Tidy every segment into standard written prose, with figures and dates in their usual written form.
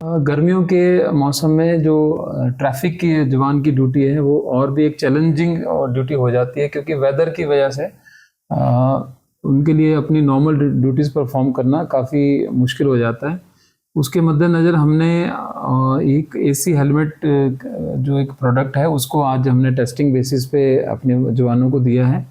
गर्मियों के मौसम में जो ट्रैफिक की जवान की ड्यूटी है वो और भी एक चैलेंजिंग ड्यूटी हो जाती है, क्योंकि वेदर की वजह से उनके लिए अपनी नॉर्मल ड्यूटीज़ परफॉर्म करना काफ़ी मुश्किल हो जाता है। उसके मद्देनज़र हमने एक एसी हेलमेट जो एक प्रोडक्ट है उसको आज हमने टेस्टिंग बेसिस पे अपने जवानों को दिया है।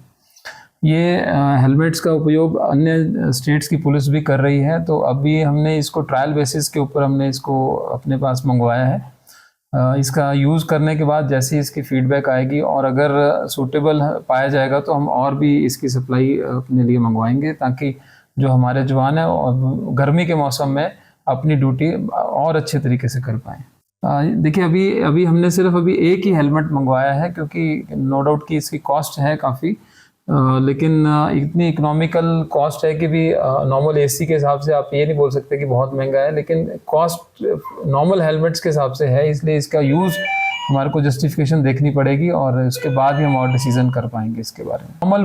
ये हेलमेट्स का उपयोग अन्य स्टेट्स की पुलिस भी कर रही है, तो अभी हमने इसको ट्रायल बेसिस के ऊपर हमने इसको अपने पास मंगवाया है। इसका यूज़ करने के बाद जैसे ही इसकी फीडबैक आएगी और अगर सूटेबल पाया जाएगा तो हम और भी इसकी सप्लाई अपने लिए मंगवाएंगे, ताकि जो हमारे जवान हैं और गर्मी के मौसम में अपनी ड्यूटी और अच्छे तरीके से कर पाएँ। देखिए, अभी हमने सिर्फ एक ही हेलमेट मंगवाया है, क्योंकि नो डाउट कि इसकी कॉस्ट है काफ़ी, लेकिन इतनी इकोनॉमिकल कॉस्ट है कि भी नॉर्मल एसी के हिसाब से आप ये नहीं बोल सकते कि बहुत महंगा है, लेकिन कॉस्ट नॉर्मल हेलमेट्स के हिसाब से है, इसलिए इसका यूज़ हमारे को जस्टिफिकेशन देखनी पड़ेगी और उसके बाद ही हम और डिसीजन कर पाएंगे इसके बारे में। नॉर्मल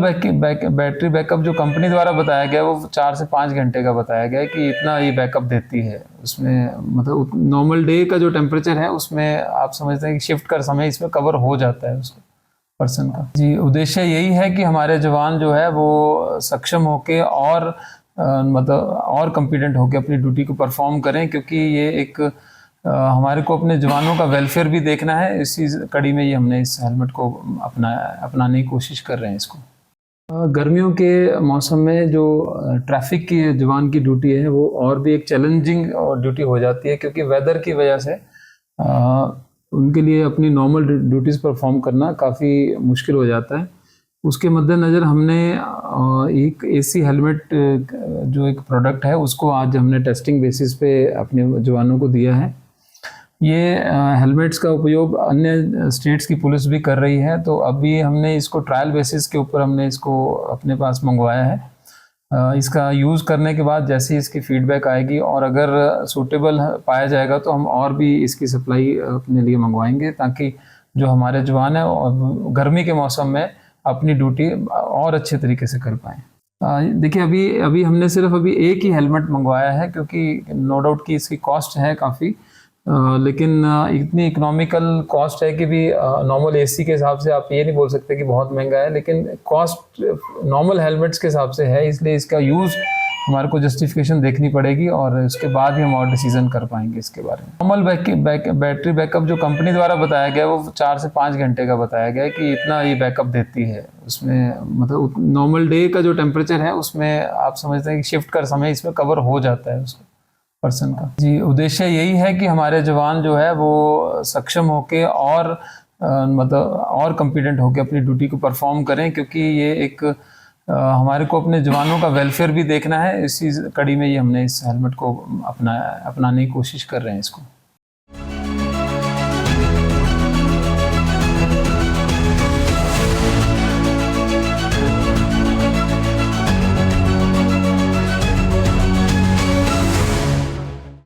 बैटरी बैकअप जो कंपनी द्वारा बताया गया है वो 4 से 5 घंटे का बताया गया है कि इतना ये बैकअप देती है। उसमें मतलब नॉर्मल डे का जो टेम्परेचर है उसमें आप समझते हैं कि शिफ्ट का समय इसमें कवर हो जाता है उसको पर्सन का। जी, उद्देश्य यही है कि हमारे जवान जो है वो सक्षम होके और मतलब और कॉम्पिटेंट होके अपनी ड्यूटी को परफॉर्म करें, क्योंकि ये एक हमारे को अपने जवानों का वेलफेयर भी देखना है। इसी कड़ी में ये हमने इस हेलमेट को अपनाने की कोशिश कर रहे हैं इसको। गर्मियों के मौसम में जो ट्रैफिक की जवान की ड्यूटी है वो और भी एक चैलेंजिंग ड्यूटी हो जाती है, क्योंकि वेदर की वजह से उनके लिए अपनी नॉर्मल ड्यूटीज़ परफॉर्म करना काफ़ी मुश्किल हो जाता है। उसके मद्देनज़र हमने एक एसी हेलमेट जो एक प्रोडक्ट है उसको आज हमने टेस्टिंग बेसिस पे अपने जवानों को दिया है। ये हेलमेट्स का उपयोग अन्य स्टेट्स की पुलिस भी कर रही है, तो अभी हमने इसको ट्रायल बेसिस के ऊपर हमने इसको अपने पास मंगवाया है। इसका यूज़ करने के बाद जैसे ही इसकी फीडबैक आएगी और अगर सूटेबल पाया जाएगा तो हम और भी इसकी सप्लाई अपने लिए मंगवाएंगे, ताकि जो हमारे जवान हैं और गर्मी के मौसम में अपनी ड्यूटी और अच्छे तरीके से कर पाएँ। देखिए, अभी हमने सिर्फ एक ही हेलमेट मंगवाया है, क्योंकि नो डाउट कि इसकी कॉस्ट है काफ़ी, लेकिन इतनी इकोनॉमिकल कॉस्ट है कि भी नॉर्मल एसी के हिसाब से आप ये नहीं बोल सकते कि बहुत महंगा है, लेकिन कॉस्ट नॉर्मल हेलमेट्स के हिसाब से है, इसलिए इसका यूज़ हमारे को जस्टिफिकेशन देखनी पड़ेगी और उसके बाद ही हम और डिसीजन कर पाएंगे इसके बारे में। नॉर्मल बैटरी बैकअप जो कंपनी द्वारा बताया गया है वो 4 से 5 घंटे का बताया गया है कि इतना ये बैकअप देती है। उसमें मतलब नॉर्मल डे का जो टेम्परेचर है उसमें आप समझते हैं कि शिफ्ट का समय इसमें कवर हो जाता है उसको पर्सन का। जी, उद्देश्य यही है कि हमारे जवान जो है वो सक्षम होके और मतलब और कॉम्पिटेंट होके अपनी ड्यूटी को परफॉर्म करें, क्योंकि ये एक हमारे को अपने जवानों का वेलफेयर भी देखना है। इसी कड़ी में ये हमने इस हेलमेट को अपनाने की कोशिश कर रहे हैं इसको।